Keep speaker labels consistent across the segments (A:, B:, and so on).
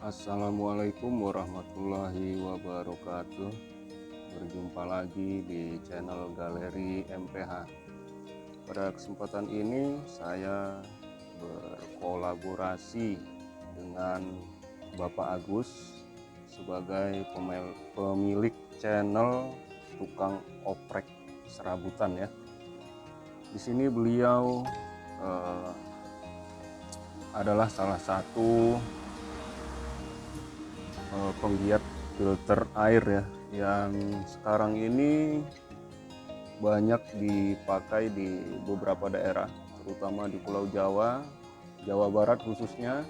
A: Assalamualaikum warahmatullahi wabarakatuh. Berjumpa lagi di channel Galeri MPH. Pada kesempatan ini saya berkolaborasi dengan Bapak Agus sebagai pemilik channel Tukang Oprek Serabutan ya. Di sini beliau adalah salah satu penggiat filter air ya, yang sekarang ini banyak dipakai di beberapa daerah, terutama di Pulau Jawa, Jawa Barat khususnya,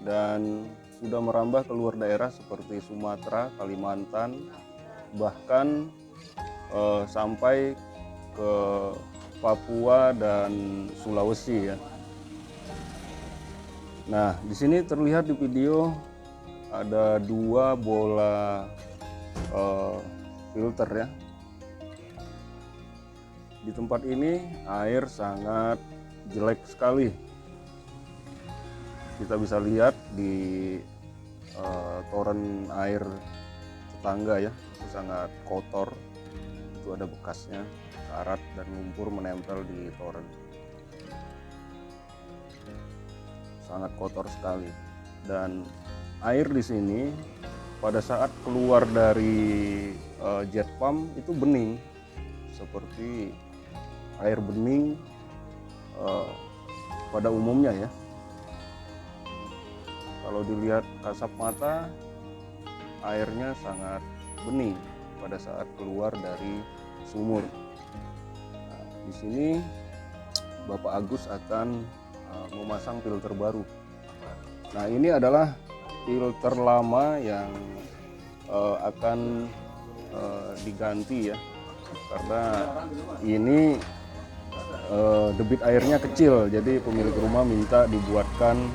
A: dan sudah merambah ke luar daerah seperti Sumatera, Kalimantan, bahkan sampai ke Papua dan Sulawesi ya. Nah, di sini terlihat di video ada dua bola filter ya. Di tempat ini air sangat jelek sekali. Kita bisa lihat di toren air tetangga ya, itu sangat kotor. Itu ada bekasnya, karat dan lumpur menempel di toren. Sangat kotor sekali. Dan air di sini pada saat keluar dari jet pump itu bening, seperti air bening pada umumnya ya. Kalau dilihat kasat mata, airnya sangat bening pada saat keluar dari sumur. Nah, di sini Bapak Agus akan memasang filter baru. Nah, ini adalah filter lama yang akan diganti ya, karena ini debit airnya kecil, jadi pemilik rumah minta dibuatkan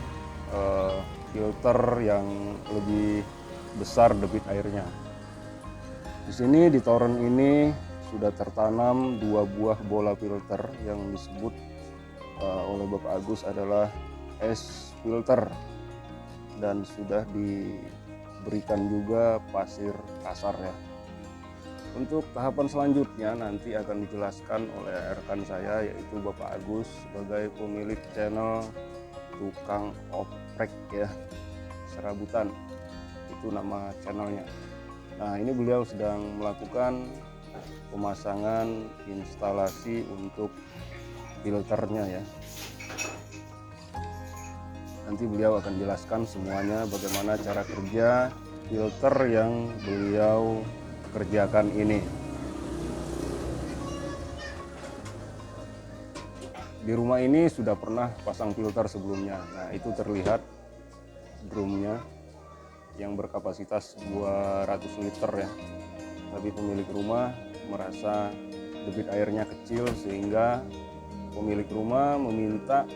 A: filter yang lebih besar debit airnya. Di sini di toren ini sudah tertanam dua buah bola filter yang disebut oleh Bapak Agus adalah es filter, dan sudah diberikan juga pasir kasar ya. Untuk tahapan selanjutnya nanti akan dijelaskan oleh rekan saya, yaitu Bapak Agus sebagai pemilik channel Tukang Oprek ya, Serabutan, itu nama channelnya. Nah, ini beliau sedang melakukan pemasangan instalasi untuk filternya ya. Nanti beliau akan jelaskan semuanya bagaimana cara kerja filter yang beliau kerjakan ini. Di rumah ini sudah pernah pasang filter sebelumnya. Nah, itu terlihat drumnya yang berkapasitas 200 liter ya. Tapi pemilik rumah merasa debit airnya kecil, sehingga pemilik rumah meminta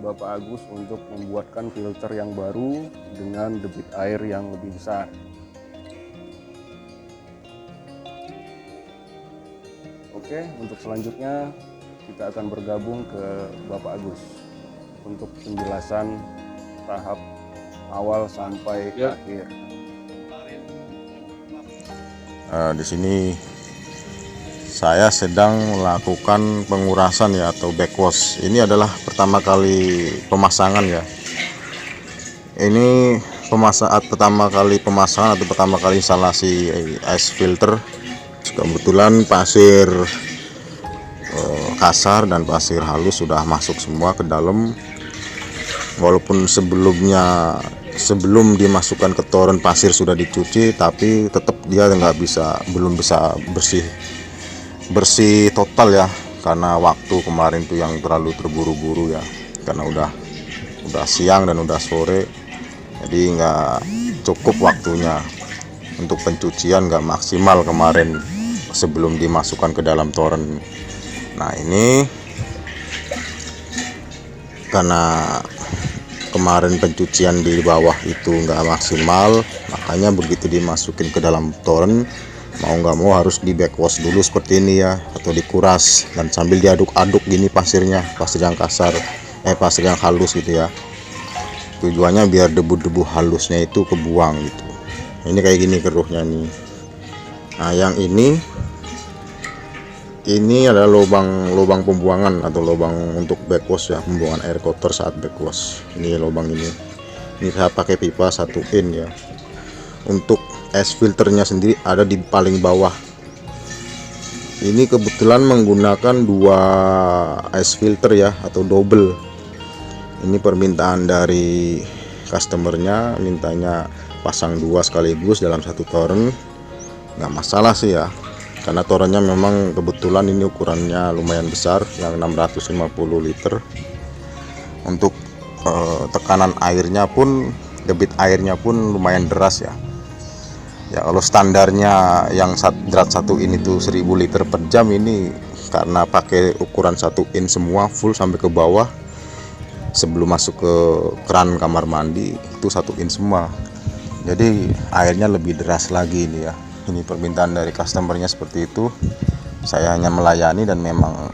A: Bapak Agus untuk membuatkan filter yang baru dengan debit air yang lebih besar. Oke, untuk selanjutnya kita akan bergabung ke Bapak Agus untuk penjelasan tahap awal sampai akhir.
B: Di sini saya sedang melakukan pengurasan ya, atau backwash. Ini adalah pertama kali pemasangan ya. Ini pertama kali pemasangan atau pertama kali instalasi ice filter. Kebetulan pasir kasar dan pasir halus sudah masuk semua ke dalam. Walaupun sebelum dimasukkan ke toren pasir sudah dicuci, tapi tetap dia belum bisa bersih total ya, karena waktu kemarin tuh yang terlalu terburu-buru ya, karena udah siang dan udah sore, jadi nggak cukup waktunya untuk pencucian, nggak maksimal kemarin sebelum dimasukkan ke dalam toren. Nah, ini karena kemarin pencucian di bawah itu nggak maksimal, makanya begitu dimasukin ke dalam toren, mau nggak mau harus di backwash dulu seperti ini ya, atau dikuras, dan sambil diaduk-aduk gini pasir yang kasar, pasir yang halus gitu ya. Tujuannya biar debu-debu halusnya itu kebuang gitu. Ini kayak gini keruhnya nih. Nah yang ini adalah lubang pembuangan atau lubang untuk backwash ya, pembuangan air kotor saat backwash. Ini lubang ini saya pakai pipa 1 in ya. Untuk es filternya sendiri ada di paling bawah. Ini kebetulan menggunakan 2 es filter ya, atau double. Ini permintaan dari customernya, mintanya pasang 2 sekaligus dalam 1 toren. Nggak masalah sih ya, karena torennya memang kebetulan ini ukurannya lumayan besar, yang 650 liter. Untuk tekanan airnya pun, debit airnya pun lumayan deras ya. Ya kalau standarnya yang drat 1 in itu 1000 liter per jam, ini karena pakai ukuran 1 in semua full sampai ke bawah, sebelum masuk ke keran kamar mandi itu 1 in semua. Jadi airnya lebih deras lagi ini ya. Ini permintaan dari customernya seperti itu. Saya hanya melayani dan memang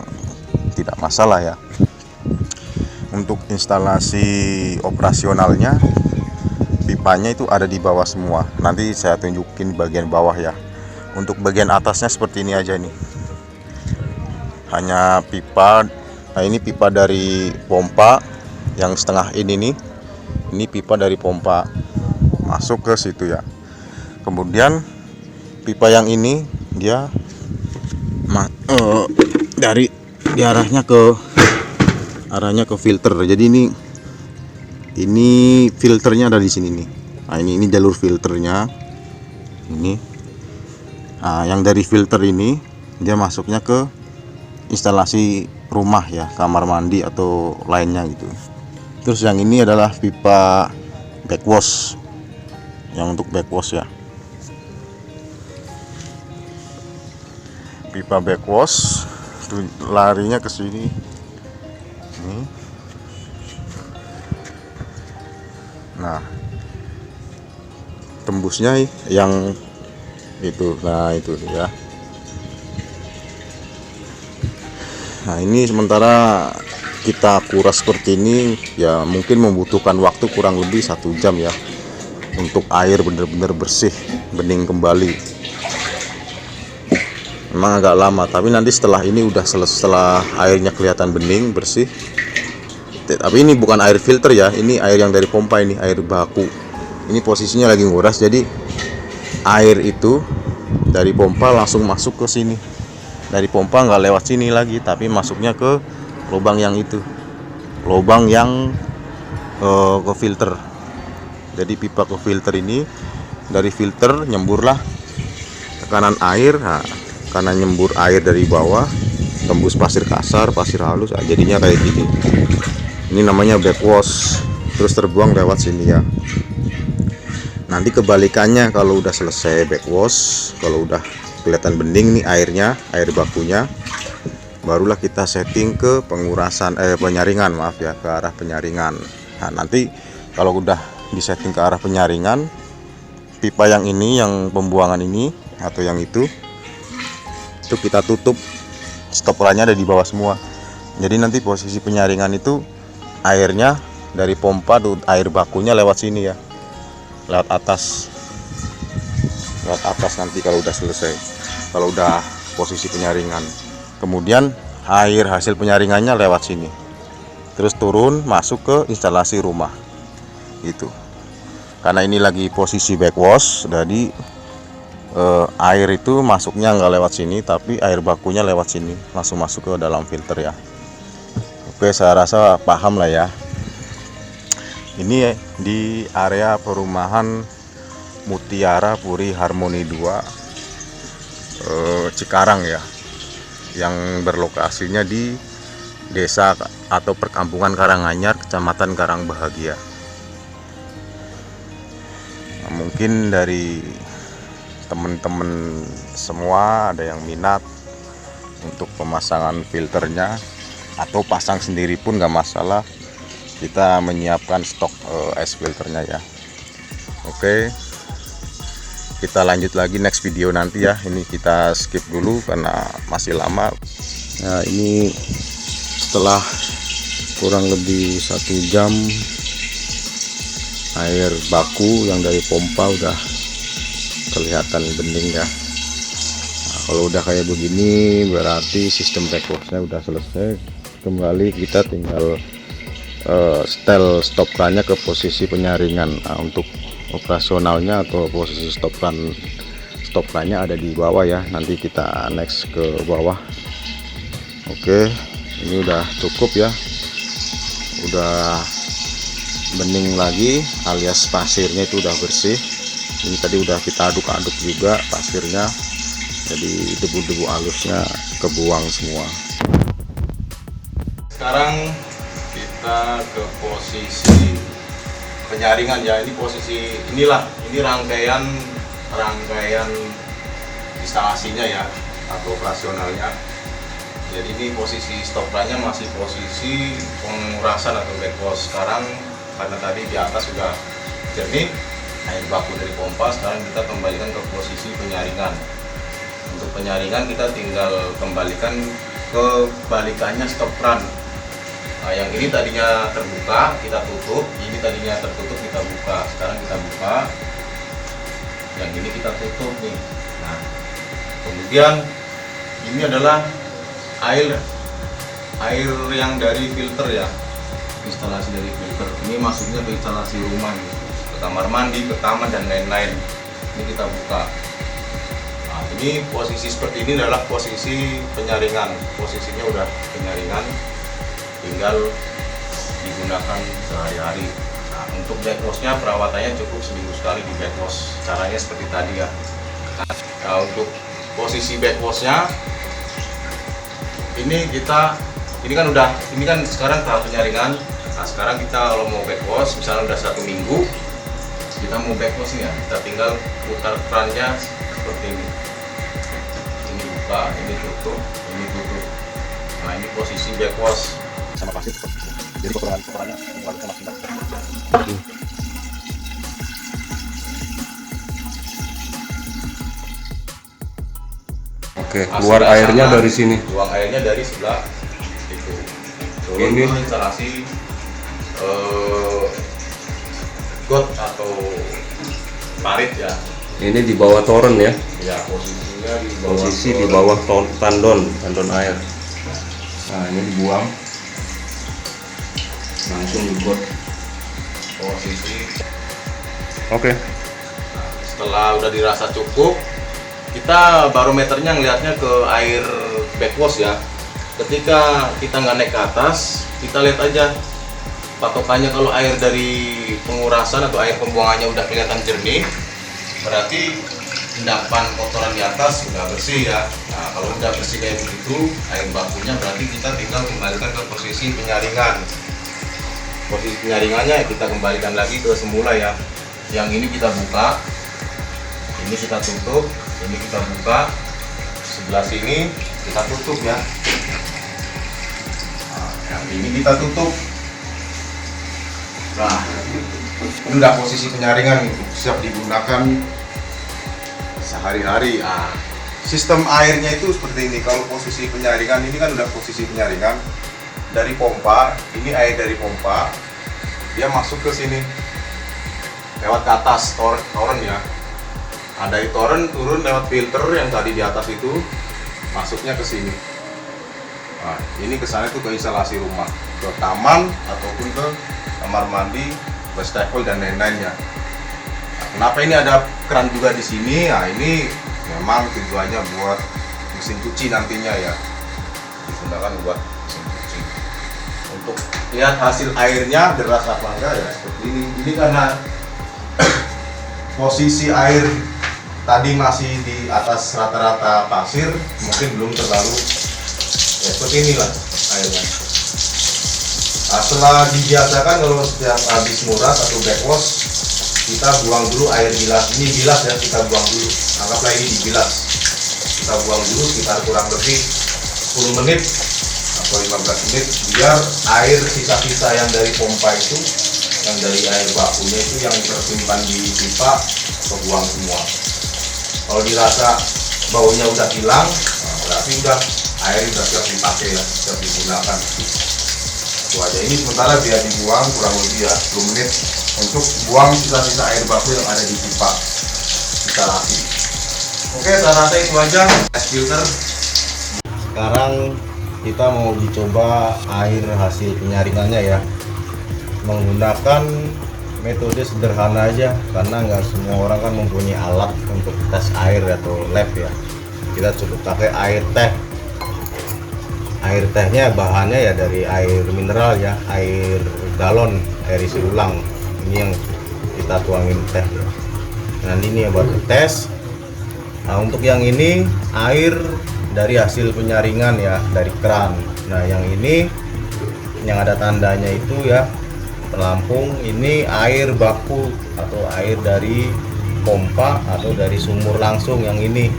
B: tidak masalah ya. Untuk instalasi operasionalnya, pipanya itu ada di bawah semua. Nanti saya tunjukin bagian bawah ya. Untuk bagian atasnya seperti ini aja nih. Hanya pipa. Nah ini pipa dari pompa yang setengah ini nih. Ini pipa dari pompa masuk ke situ ya. Kemudian pipa yang ini dia dari arahnya ke filter. Jadi ini filternya ada di sini nih. Nah ini jalur filternya ini. Nah yang dari filter ini dia masuknya ke instalasi rumah ya, kamar mandi atau lainnya gitu. Terus yang ini adalah pipa backwash, yang untuk backwash ya. Pipa backwash tuh larinya ke sini. Ini. Nah, tembusnya yang itu. Nah, itu ya. Nah, ini sementara kita kuras seperti ini ya, mungkin membutuhkan waktu kurang lebih 1 jam ya, untuk air benar-benar bersih, bening kembali. Memang agak lama, tapi nanti setelah ini setelah airnya kelihatan bening bersih. Tapi ini bukan air filter ya, ini air yang dari pompa, ini air baku. Ini posisinya lagi nguras, jadi air itu dari pompa langsung masuk ke sini. Dari pompa nggak lewat sini lagi, tapi masuknya ke lubang yang itu, lubang yang ke filter. Jadi pipa ke filter ini, dari filter nyemburlah tekanan air. Nah, karena nyembur air dari bawah tembus pasir kasar, pasir halus, nah jadinya kayak gini. Ini namanya backwash, terus terbuang lewat sini ya. Nanti kebalikannya, kalau udah selesai backwash, kalau udah kelihatan bening nih airnya, air bakunya, barulah kita setting ke penyaringan, maaf ya, ke arah penyaringan. Nah nanti kalau udah disetting ke arah penyaringan, pipa yang ini, yang pembuangan ini atau yang itu kita tutup, stoppernya ada di bawah semua. Jadi nanti posisi penyaringan itu airnya dari pompa tuh, air bakunya lewat sini ya, lewat atas nanti kalau udah selesai, kalau udah posisi penyaringan. Kemudian air hasil penyaringannya lewat sini, terus turun masuk ke instalasi rumah gitu. Karena ini lagi posisi backwash, jadi air itu masuknya nggak lewat sini, tapi air bakunya lewat sini, langsung masuk ke dalam filter ya. Oke, saya rasa paham lah ya. Ini di area perumahan Mutiara Puri Harmoni 2 Cikarang ya, yang berlokasinya di desa atau perkampungan Karanganyar, Kecamatan Karangbahagia. Nah, mungkin dari teman-teman semua ada yang minat untuk pemasangan filternya, atau pasang sendiri pun nggak masalah. Kita menyiapkan stok es filternya ya. Oke, kita lanjut lagi next video nanti ya. Ini kita skip dulu karena masih lama. Nah ini setelah kurang lebih 1 jam air baku yang dari pompa udah kelihatan bening ya. Nah, kalau udah kayak begini berarti sistem backwashnya udah selesai. Kembali kita tinggal setel stop run-nya ke posisi penyaringan. Nah, untuk operasionalnya atau posisi stop run-nya ada di bawah ya. Nanti kita next ke bawah. Oke, ini udah cukup ya, udah bening lagi alias pasirnya itu udah bersih. Ini tadi udah kita aduk-aduk juga pasirnya, jadi debu-debu halusnya kebuang semua. Sekarang kita ke posisi penyaringan ya. Ini posisi ini rangkaian instalasinya ya atau operasionalnya. Jadi ini posisi stop run-nya masih posisi pengurasan atau backwash. Sekarang karena tadi di atas sudah jernih air baku dari pompa, sekarang kita kembalikan ke posisi penyaringan. Untuk penyaringan kita tinggal kembalikan ke balikannya stop run. Nah, yang ini tadinya terbuka kita tutup, ini tadinya tertutup kita buka. Sekarang kita buka, yang ini kita tutup nih. Nah, kemudian ini adalah air yang dari filter ya, instalasi dari filter. Ini masuknya ke instalasi rumah nih, ke kamar mandi, ke taman dan lain-lain. Ini kita buka. Nah, ini posisi seperti ini adalah posisi penyaringan. Posisinya udah penyaringan, tinggal digunakan sehari-hari. Nah, untuk backwashnya perawatannya cukup seminggu sekali di backwash. Caranya seperti tadi ya. Nah, untuk posisi backwashnya ini kan sekarang tahap penyaringan. Nah, sekarang kita kalau mau backwash misalnya udah 1 minggu kita mau backwash nih ya, kita tinggal putar kerannya seperti ini. Ini buka, ini tutup, ini tutup. Nah, ini posisi backwash sama pasir seperti itu. Jadi kotorannya maksimal.
A: Oke, keluar airnya
B: sana,
A: dari sini.
B: Buang airnya dari sebelah itu. Ini instalasi got atau parit ya.
A: Ini di bawah toren ya.
B: Ya, posisinya di bawah.
A: Posisi di bawah tandon air. Nah, ini dibuang. Langsung di got.
B: Posisi.
A: Oke.
B: Nah, setelah udah dirasa cukup, kita barometernya ngelihatnya ke air backwash ya. Ketika kita nggak naik ke atas, kita lihat aja patokannya. Kalau air dari pengurasan atau air pembuangannya udah kelihatan jernih, berarti endapan kotoran di atas sudah bersih ya. Nah, kalau udah bersih kayak begitu air bakunya, berarti kita tinggal kembalikan ke posisi penyaringan. Posisi penyaringannya kita kembalikan lagi ke semula ya. Yang ini kita buka, ini kita tutup, ini kita buka, sebelah sini kita tutup ya. Nah, yang ini kita tutup. Nah, ini udah posisi penyaringan siap digunakan sehari-hari. Nah, sistem airnya itu seperti ini. Kalau posisi penyaringan ini kan udah posisi penyaringan dari pompa. Ini air dari pompa, dia masuk ke sini lewat ke atas toren ya. Ada di toren turun lewat filter yang tadi di atas itu, masuknya ke sini. Nah, ini kesana itu ke instalasi rumah, ke taman ataupun ke kamar mandi, wastafel dan lain-lainnya. Nah, kenapa ini ada keran juga di sini? Nah, ini memang tujuannya buat mesin cuci nantinya ya, digunakan buat mesin cuci. Untuk lihat hasil airnya deras apa enggak ya seperti ini. Ini karena posisi air tadi masih di atas rata-rata pasir, mungkin belum terlalu ya, seperti inilah airnya. Nah, setelah dibiasakan kalau setiap habis nguras atau backwash, kita buang dulu air bilas. Ini bilas ya, kita buang dulu. Anggaplah ini dibilas. Kita buang dulu sekitar kurang lebih 10 menit atau 15 menit, biar air sisa-sisa yang dari pompa itu, yang dari air bakunya itu yang tersimpan di pipa, kebuang semua. Kalau dirasa baunya udah hilang, nah berarti udah air udah siap dipakai ya, siap digunakan. Itu aja. Ini sementara biar dibuang kurang lebih ya 10 menit untuk buang sisa-sisa air baku yang ada di pipa instalasi. Oke, saya rasa itu aja test filter. Sekarang kita mau uji coba air hasil penyaringannya ya, menggunakan metode sederhana aja karena nggak semua orang kan mempunyai alat untuk tes air atau lab ya. Kita cukup pakai air teh. Air tehnya bahannya ya dari air mineral ya, air galon, air isi ulang. Ini yang kita tuangin teh ya. Nah ini yang buat tes. Nah untuk yang ini air dari hasil penyaringan ya, dari keran. Nah yang ini yang ada tandanya itu ya pelampung, ini air baku atau air dari pompa atau dari sumur langsung yang ini.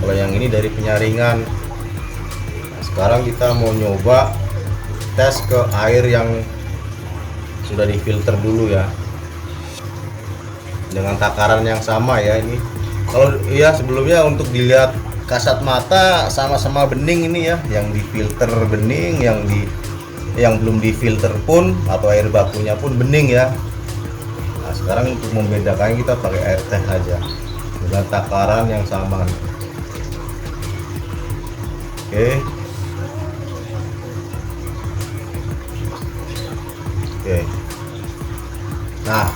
B: Kalau yang ini dari penyaringan. Nah, sekarang kita mau nyoba tes ke air yang sudah difilter dulu ya, dengan takaran yang sama ya. Ini kalau ya sebelumnya untuk dilihat kasat mata sama-sama bening ini ya, yang difilter bening, yang belum difilter pun atau air bakunya pun bening ya. Nah sekarang untuk membedakannya kita pakai air teh aja dengan takaran yang sama. Oke. Nah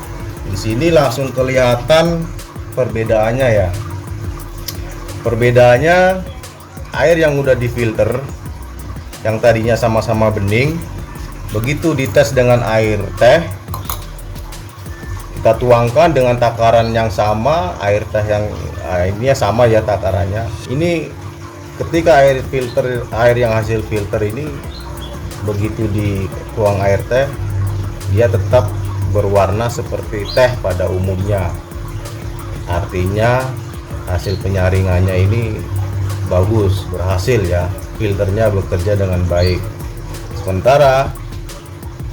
B: di sini langsung kelihatan perbedaannya ya. Perbedaannya air yang udah difilter yang tadinya sama-sama bening, begitu dites dengan air teh, kita tuangkan dengan takaran yang sama, air teh yang ini sama ya takarannya. Ini ketika air yang hasil filter ini begitu dituang air teh, dia tetap berwarna seperti teh pada umumnya. Artinya hasil penyaringannya ini bagus, berhasil ya, filternya bekerja dengan baik. Sementara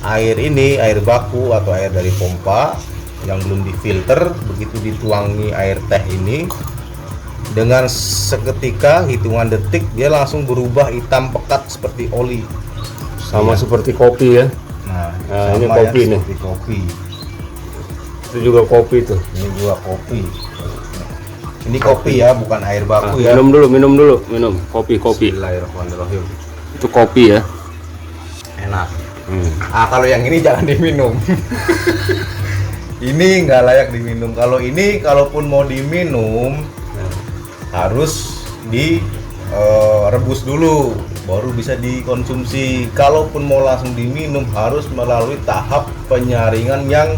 B: air ini, air baku atau air dari pompa yang belum difilter, begitu dituangi air teh ini, dengan seketika hitungan detik dia langsung berubah hitam pekat seperti oli.
A: Sama seperti kopi ya.
B: Nah
A: ini
B: sama
A: kopi
B: ya,
A: nih.
B: seperti kopi.
A: Itu juga kopi tuh.
B: Ini juga kopi. Ini kopi ya, bukan air baku ya.
A: Minum dulu, minum kopi.
B: Bismillahirrahmanirrahim.
A: Itu kopi ya.
B: Enak. Kalau yang ini jangan diminum. Ini nggak layak diminum. Kalau ini kalaupun mau diminum harus direbus dulu, baru bisa dikonsumsi. Kalaupun mau langsung diminum harus melalui tahap penyaringan yang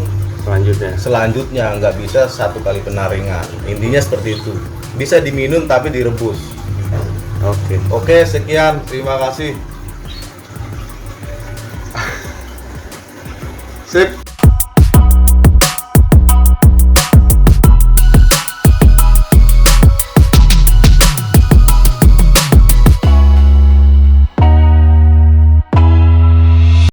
B: selanjutnya, nggak bisa satu kali penyaringan. Intinya seperti itu. Bisa diminum tapi direbus. Oke, sekian. Terima kasih. Sip.